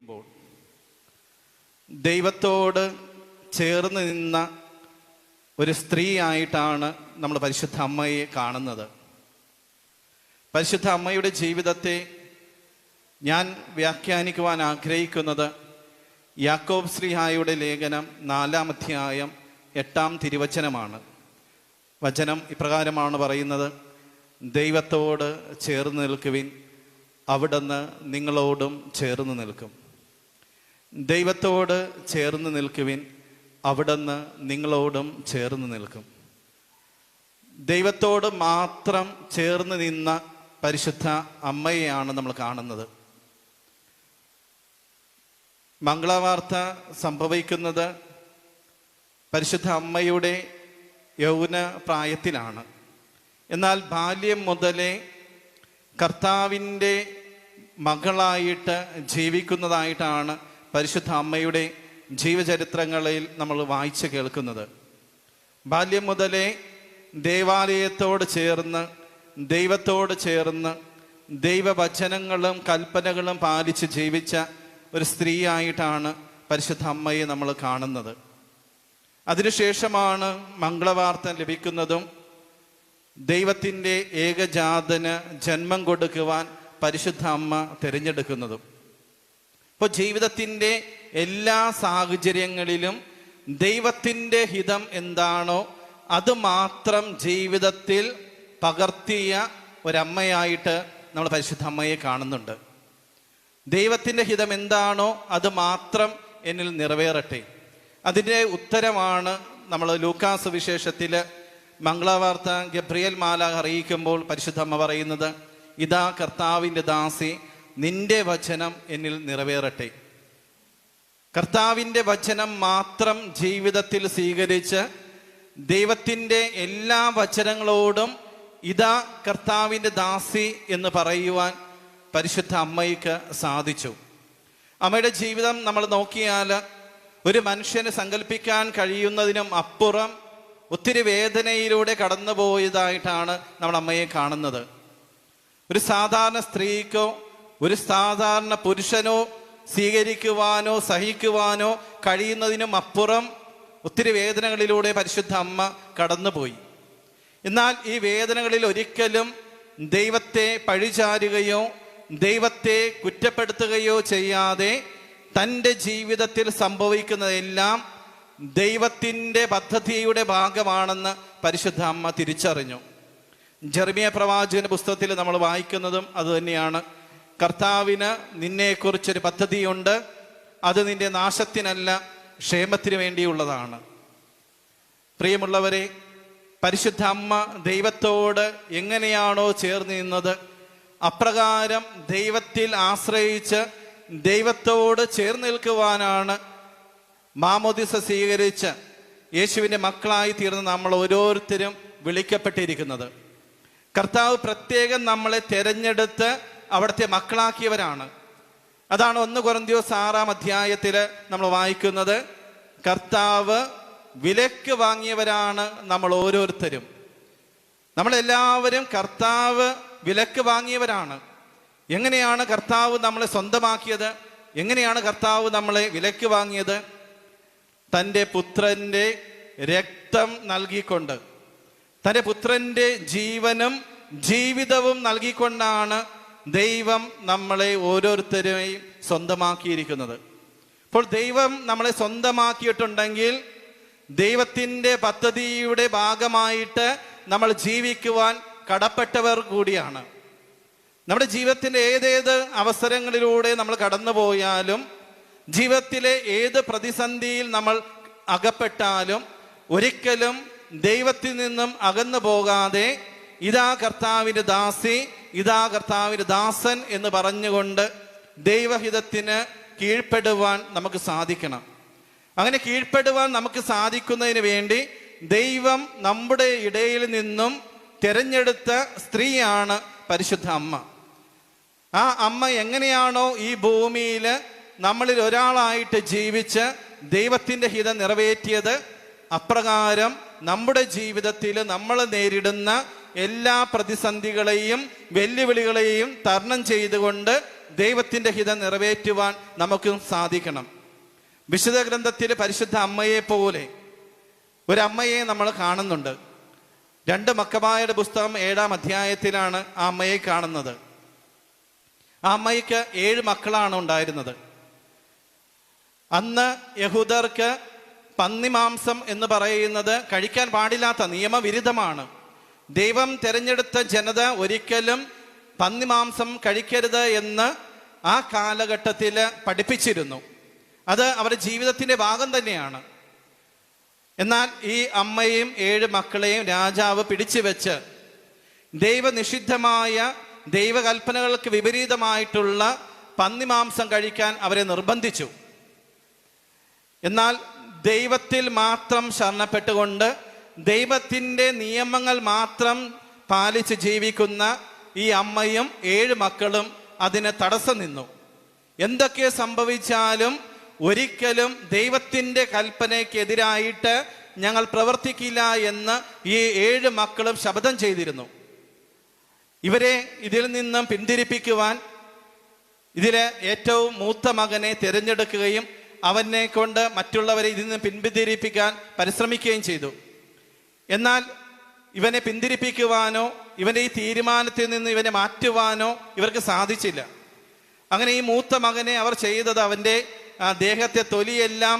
പ്പോൾ ദൈവത്തോട് ചേർന്ന് നിന്ന ഒരു സ്ത്രീ ആയിട്ടാണ് നമ്മൾ പരിശുദ്ധ അമ്മയെ കാണുന്നത്. പരിശുദ്ധ അമ്മയുടെ ജീവിതത്തെ ഞാൻ വ്യാഖ്യാനിക്കുവാൻ ആഗ്രഹിക്കുന്നത് യാക്കോബ് ശ്ലീഹായുടെ ലേഖനം 4-ാം അധ്യായം 8-ാം തിരുവചനമാണ്. വചനം ഇപ്രകാരമാണ് പറയുന്നത്: ദൈവത്തോട് ചേർന്ന് നിൽക്കുവിൻ, അവിടുന്ന് നിങ്ങളോടും ചേർന്ന് നിൽക്കും. ദൈവത്തോട് ചേർന്ന് നിൽക്കുവിൻ, അവിടുന്ന് നിങ്ങളോടും ചേർന്ന് നിൽക്കും. ദൈവത്തോട് മാത്രം ചേർന്ന് നിന്ന പരിശുദ്ധ അമ്മയെയാണ് നമ്മൾ കാണുന്നത്. മംഗളവാർത്ത സംഭവിക്കുന്നത് പരിശുദ്ധ അമ്മയുടെ യൗവന പ്രായത്തിലാണ്. എന്നാൽ ബാല്യം മുതലേ കർത്താവിൻ്റെ മകളായിട്ട് ജീവിക്കുന്നതായിട്ടാണ് പരിശുദ്ധ അമ്മയുടെ ജീവചരിത്രങ്ങളിൽ നമ്മൾ വായിച്ച് കേൾക്കുന്നത്. ബാല്യം മുതലേ ദേവാലയത്തോട് ചേർന്ന്, ദൈവത്തോട് ചേർന്ന്, ദൈവവചനങ്ങളും കൽപ്പനകളും പാലിച്ച് ജീവിച്ച ഒരു സ്ത്രീയായിട്ടാണ് പരിശുദ്ധ അമ്മയെ നമ്മൾ കാണുന്നത്. അതിനുശേഷമാണ് മംഗളവാർത്ത ലഭിക്കുന്നതും ദൈവത്തിൻ്റെ ഏകജാതന് ജന്മം കൊടുക്കുവാൻ പരിശുദ്ധ അമ്മ തിരഞ്ഞെടുക്കുന്നതും. ഇപ്പോൾ ജീവിതത്തിൻ്റെ എല്ലാ സാഹചര്യങ്ങളിലും ദൈവത്തിൻ്റെ ഹിതം എന്താണോ അത് മാത്രം ജീവിതത്തിൽ പകർത്തിയ ഒരമ്മയായിട്ട് നമ്മൾ പരിശുദ്ധ അമ്മയെ കാണുന്നുണ്ട്. ദൈവത്തിൻ്റെ ഹിതം എന്താണോ അത് മാത്രം എന്നിൽ നിറവേറട്ടെ. അതിൻ്റെ ഉത്തരമാണ് നമ്മൾ ലൂക്കാസ് സുവിശേഷത്തിൽ മംഗളവാർത്ത ഗബ്രിയേൽ മാലാഖ അറിയിക്കുമ്പോൾ പരിശുദ്ധ അമ്മ പറയുന്നത്: ഇതാ കർത്താവിൻ്റെ ദാസി, നിന്റെ വചനം എന്നിൽ നിറവേറട്ടെ. കർത്താവിൻ്റെ വചനം മാത്രം ജീവിതത്തിൽ സ്വീകരിച്ച് ദൈവത്തിൻ്റെ എല്ലാ വചനങ്ങളോടും ഇതാ കർത്താവിൻ്റെ ദാസി എന്ന് പറയുവാൻ പരിശുദ്ധ അമ്മയ്ക്ക് സാധിച്ചു. അമ്മയുടെ ജീവിതം നമ്മൾ നോക്കിയാൽ ഒരു മനുഷ്യന് സങ്കല്പിക്കാൻ കഴിയുന്നതിനും അപ്പുറം ഒത്തിരി വേദനയിലൂടെ കടന്നുപോയതായിട്ടാണ് നമ്മൾ അമ്മയെ കാണുന്നത്. ഒരു സാധാരണ സ്ത്രീക്കോ ഒരു സാധാരണ പുരുഷനോ സ്വീകരിക്കുവാനോ സഹിക്കുവാനോ കഴിയുന്നതിനും അപ്പുറം ഒത്തിരി വേദനകളിലൂടെ പരിശുദ്ധ അമ്മ കടന്നുപോയി. എന്നാൽ ഈ വേദനകളിൽ ഒരിക്കലും ദൈവത്തെ പഴിചാരുകയോ ദൈവത്തെ കുറ്റപ്പെടുത്തുകയോ ചെയ്യാതെ തൻ്റെ ജീവിതത്തിൽ സംഭവിക്കുന്നതെല്ലാം ദൈവത്തിൻ്റെ പദ്ധതിയുടെ ഭാഗമാണെന്ന് പരിശുദ്ധ അമ്മ തിരിച്ചറിഞ്ഞു. ജെറമ്യാ പ്രവാചകന്റെ പുസ്തകത്തിൽ നമ്മൾ വായിക്കുന്നതും അതുതന്നെയാണ്. കർത്താവിന് നിന്നെക്കുറിച്ചൊരു പദ്ധതിയുണ്ട്, അത് നിന്റെ നാശത്തിനല്ല, ക്ഷേമത്തിന് വേണ്ടിയുള്ളതാണ്. പ്രിയമുള്ളവരെ, പരിശുദ്ധ അമ്മ ദൈവത്തോട് എങ്ങനെയാണോ ചേർന്ന് നിന്നത്, അപ്രകാരം ദൈവത്തിൽ ആശ്രയിച്ച് ദൈവത്തോട് ചേർന്ന് നിൽക്കുവാനാണ് മാമോദിസ സ്വീകരിച്ച് യേശുവിൻ്റെ മക്കളായി തീർന്ന് നമ്മൾ ഓരോരുത്തരും വിളിക്കപ്പെട്ടിരിക്കുന്നത്. കർത്താവ് പ്രത്യേകം നമ്മളെ തിരഞ്ഞെടുത്ത് അവിടുത്തെ മക്കളാക്കിയവരാണ്. അതാണ് 1 കൊരിന്ത്യർ 6-ാം അധ്യായത്തിൽ നമ്മൾ വായിക്കുന്നത്: കർത്താവ് വിലക്ക് വാങ്ങിയവരാണ് നമ്മൾ ഓരോരുത്തരും. നമ്മളെല്ലാവരും കർത്താവ് വിലക്ക് വാങ്ങിയവരാണ്. എങ്ങനെയാണ് കർത്താവ് നമ്മളെ സ്വന്തമാക്കിയത്? എങ്ങനെയാണ് കർത്താവ് നമ്മളെ വിലക്ക് വാങ്ങിയത്? തൻ്റെ പുത്രൻ്റെ രക്തം നൽകിക്കൊണ്ട്, തൻ്റെ പുത്രൻ്റെ ജീവനും ജീവിതവും നൽകിക്കൊണ്ടാണ് ദൈവം നമ്മളെ ഓരോരുത്തരെയും സ്വന്തമാക്കിയിരിക്കുന്നത്. അപ്പോൾ ദൈവം നമ്മളെ സ്വന്തമാക്കിയിട്ടുണ്ടെങ്കിൽ ദൈവത്തിൻ്റെ പദ്ധതിയുടെ ഭാഗമായിട്ട് നമ്മൾ ജീവിക്കുവാൻ കടപ്പെട്ടവർ കൂടിയാണ്. നമ്മുടെ ജീവിതത്തിൻ്റെ ഏതേത് അവസരങ്ങളിലൂടെ നമ്മൾ കടന്നുപോയാലും, ജീവിതത്തിലെ ഏത് പ്രതിസന്ധിയിൽ നമ്മൾ അകപ്പെട്ടാലും ഒരിക്കലും ദൈവത്തിൽ നിന്നും അകന്നു പോകാതെ ഇതാ കർത്താവിൻ്റെ ദാസി, ഇതാ കർത്താവിൻ്റെ ദാസൻ എന്ന് പറഞ്ഞുകൊണ്ട് ദൈവഹിതത്തിന് കീഴ്പ്പെടുവാൻ നമുക്ക് സാധിക്കണം. അങ്ങനെ കീഴ്പ്പെടുവാൻ നമുക്ക് സാധിക്കുന്നതിന് വേണ്ടി ദൈവം നമ്മുടെ ഇടയിൽ നിന്നും തിരഞ്ഞെടുത്ത സ്ത്രീയാണ് പരിശുദ്ധ അമ്മ. ആ അമ്മ എങ്ങനെയാണോ ഈ ഭൂമിയിൽ നമ്മളിൽ ഒരാളായിട്ട് ജീവിച്ച് ദൈവത്തിൻ്റെ ഹിതം നിറവേറ്റിയത്, അപ്രകാരം നമ്മുടെ ജീവിതത്തിൽ നമ്മൾ നേരിടുന്ന എല്ലാ പ്രതിസന്ധികളെയും വെല്ലുവിളികളെയും തരണം ചെയ്തുകൊണ്ട് ദൈവത്തിൻ്റെ ഹിതം നിറവേറ്റുവാൻ നമുക്കും സാധിക്കണം. വിശുദ്ധ ഗ്രന്ഥത്തിൽ പരിശുദ്ധ അമ്മയെ പോലെ ഒരമ്മയെ നമ്മൾ കാണുന്നുണ്ട്. 2 മക്കബായരുടെ പുസ്തകം 7-ാം അധ്യായത്തിലാണ് ആ അമ്മയെ കാണുന്നത്. ആ അമ്മയ്ക്ക് 7 മക്കളാണ് ഉണ്ടായിരുന്നത്. അന്ന് യഹൂദർക്ക് പന്നിമാംസം എന്ന് പറയുന്നത് കഴിക്കാൻ പാടില്ലാത്ത നിയമവിരുദ്ധമാണ്. ദൈവം തിരഞ്ഞെടുത്ത ജനത ഒരിക്കലും പന്നിമാംസം കഴിക്കരുത് എന്ന് ആ കാലഘട്ടത്തിൽ പഠിപ്പിച്ചിരുന്നു. അത് അവരുടെ ജീവിതത്തിൻ്റെ ഭാഗം തന്നെയാണ്. എന്നാൽ ഈ അമ്മയും 7 മക്കളെയും രാജാവ് പിടിച്ചു വെച്ച് ദൈവനിഷിദ്ധമായ ദൈവകൽപ്പനകൾക്ക് വിപരീതമായിട്ടുള്ള പന്നിമാംസം കഴിക്കാൻ അവരെ നിർബന്ധിച്ചു. എന്നാൽ ദൈവത്തിൽ മാത്രം ശരണപ്പെട്ടുകൊണ്ട് ദൈവത്തിൻ്റെ നിയമങ്ങൾ മാത്രം പാലിച്ച് ജീവിക്കുന്ന ഈ അമ്മയും 7 മക്കളും അതിന് തടസ്സം നിന്നു. എന്തൊക്കെ സംഭവിച്ചാലും ഒരിക്കലും ദൈവത്തിൻ്റെ കൽപ്പനയ്ക്കെതിരായിട്ട് ഞങ്ങൾ പ്രവർത്തിക്കില്ല എന്ന് ഈ 7 മക്കളും ശപഥം ചെയ്തിരുന്നു. ഇവരെ ഇതിൽ നിന്നും പിന്തിരിപ്പിക്കുവാൻ ഇതിലെ ഏറ്റവും മൂത്ത മകനെ തിരഞ്ഞെടുക്കുകയും അവനെ കൊണ്ട് മറ്റുള്ളവരെ ഇതിൽ നിന്ന് പിന്തിരിപ്പിക്കാൻ പരിശ്രമിക്കുകയും ചെയ്തു. എന്നാൽ ഇവനെ പിന്തിരിപ്പിക്കുവാനോ ഇവൻ്റെ ഈ തീരുമാനത്തിൽ നിന്ന് ഇവനെ മാറ്റുവാനോ ഇവർക്ക് സാധിച്ചില്ല. അങ്ങനെ ഈ മൂത്ത മകനെ അവർ ചെയ്തത് അവൻ്റെ ദേഹത്തെ തൊലിയെല്ലാം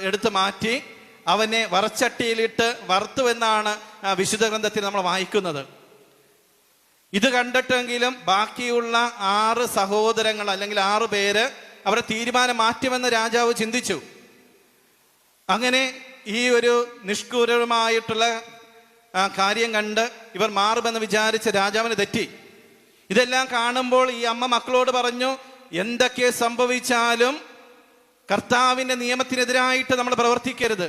എടുത്തു മാറ്റി അവനെ വറച്ചട്ടിയിലിട്ട് വറുത്തു എന്നാണ് വിശുദ്ധ ഗ്രന്ഥത്തിൽ നമ്മൾ വായിക്കുന്നത്. ഇത് കണ്ടിട്ടെങ്കിലും ബാക്കിയുള്ള 6 സഹോദരങ്ങൾ അല്ലെങ്കിൽ 6 പേര് അവരുടെ തീരുമാനം മാറ്റുമെന്ന് രാജാവ് ചിന്തിച്ചു. അങ്ങനെ ഈ ഒരു നിഷ്ഠൂരമായിട്ടുള്ള കാര്യം കണ്ട് ഇവർ മാറുമെന്ന് വിചാരിച്ച് രാജാവിന് തെറ്റി. ഇതെല്ലാം കാണുമ്പോൾ ഈ അമ്മ മക്കളോട് പറഞ്ഞു, എന്തൊക്കെ സംഭവിച്ചാലും കർത്താവിൻ്റെ നിയമത്തിനെതിരായിട്ട് നമ്മൾ പ്രവർത്തിക്കരുത്,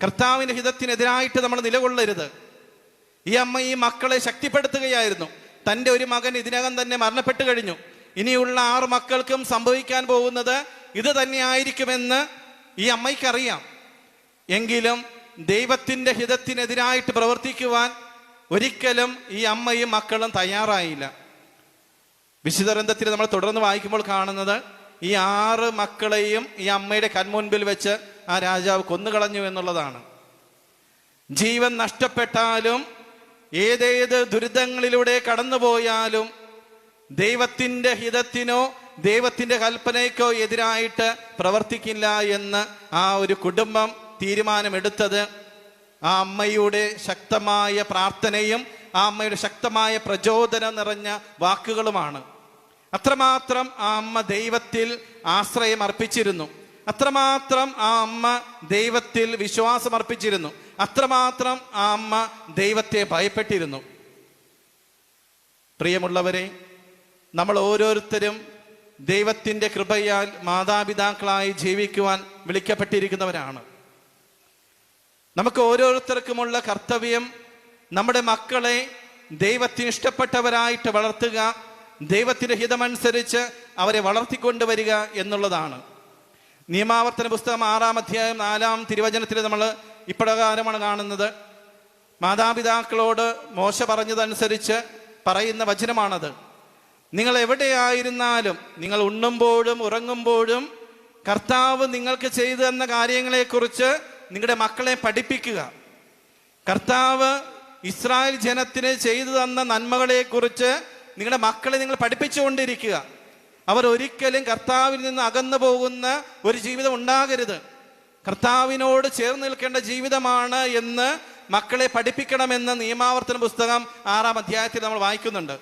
കർത്താവിൻ്റെ ഹിതത്തിനെതിരായിട്ട് നമ്മൾ നിലകൊള്ളരുത്. ഈ അമ്മ ഈ മക്കളെ ശക്തിപ്പെടുത്തുകയായിരുന്നു. തൻ്റെ ഒരു മകൻ ഇതിനകം തന്നെ മരണപ്പെട്ടു കഴിഞ്ഞു. ഇനിയുള്ള 6 മക്കൾക്കും സംഭവിക്കാൻ പോകുന്നത് ഇത് തന്നെയായിരിക്കുമെന്ന് ഈ അമ്മയ്ക്കറിയാം. എങ്കിലും ദൈവത്തിൻ്റെ ഹിതത്തിനെതിരായിട്ട് പ്രവർത്തിക്കുവാൻ ഒരിക്കലും ഈ അമ്മയും മക്കളും തയ്യാറായില്ല. വിശുദ്ധ ഗ്രന്ഥത്തിൽ നമ്മൾ തുടർന്ന് വായിക്കുമ്പോൾ കാണുന്നത് ഈ 6 മക്കളെയും ഈ അമ്മയുടെ കൺമുൻപിൽ വെച്ച് ആ രാജാവ് കൊന്നുകളഞ്ഞു എന്നുള്ളതാണ്. ജീവൻ നഷ്ടപ്പെട്ടാലും ഏതേത് ദുരിതങ്ങളിലൂടെ കടന്നുപോയാലും ദൈവത്തിൻ്റെ ഹിതത്തിനോ ദൈവത്തിൻ്റെ കൽപ്പനയ്ക്കോ എതിരായിട്ട് പ്രവർത്തിക്കില്ല എന്ന് ആ ഒരു കുടുംബം തീരുമാനമെടുത്തത് ആ അമ്മയുടെ ശക്തമായ പ്രാർത്ഥനയും ആ അമ്മയുടെ ശക്തമായ പ്രചോദനം നിറഞ്ഞ വാക്കുകളുമാണ്. അത്രമാത്രം ആ അമ്മ ദൈവത്തിൽ ആശ്രയം അർപ്പിച്ചിരുന്നു. അത്രമാത്രം ആ അമ്മ ദൈവത്തിൽ വിശ്വാസം അർപ്പിച്ചിരുന്നു. അത്രമാത്രം ആ അമ്മ ദൈവത്തെ ഭയപ്പെട്ടിരുന്നു. പ്രിയമുള്ളവരെ, നമ്മൾ ഓരോരുത്തരും ദൈവത്തിൻ്റെ കൃപയാൽ മാതാപിതാക്കളായി ജീവിക്കുവാൻ വിളിക്കപ്പെട്ടിരിക്കുന്നവരാണ്. നമുക്ക് ഓരോരുത്തർക്കുമുള്ള കർത്തവ്യം നമ്മുടെ മക്കളെ ദൈവത്തിന് ഇഷ്ടപ്പെട്ടവരായിട്ട് വളർത്തുക, ദൈവത്തിൻ്റെ ഹിതമനുസരിച്ച് അവരെ വളർത്തിക്കൊണ്ടുവരിക എന്നുള്ളതാണ്. നിയമാവർത്തന പുസ്തകം 6-ാം അധ്യായം 4-ാം തിരുവചനത്തിൽ നമ്മൾ ഇപ്രകാരമാണ് കാണുന്നത്. മാതാപിതാക്കളോട് മോശ പറഞ്ഞതനുസരിച്ച് പറയുന്ന വചനമാണത്. നിങ്ങൾ എവിടെയായിരുന്നാലും, നിങ്ങൾ ഉണ്ണുമ്പോഴും ഉറങ്ങുമ്പോഴും കർത്താവ് നിങ്ങൾക്ക് ചെയ്തു തന്ന കാര്യങ്ങളെക്കുറിച്ച് നിങ്ങളുടെ മക്കളെ പഠിപ്പിക്കുക. കർത്താവ് ഇസ്രായേൽ ജനത്തിന് ചെയ്തു തന്ന നന്മകളെക്കുറിച്ച് നിങ്ങളുടെ മക്കളെ നിങ്ങൾ പഠിപ്പിച്ചുകൊണ്ടിരിക്കുക. അവർ ഒരിക്കലും കർത്താവിൽ നിന്ന് അകന്നു പോകുന്ന ഒരു ജീവിതം ഉണ്ടാകരുത്. കർത്താവിനോട് ചേർന്ന് നിൽക്കേണ്ട ജീവിതമാണ് എന്ന് മക്കളെ പഠിപ്പിക്കണമെന്ന് നിയമാവർത്തന പുസ്തകം 6-ാം അധ്യായത്തിൽ നമ്മൾ വായിക്കുന്നുണ്ട്.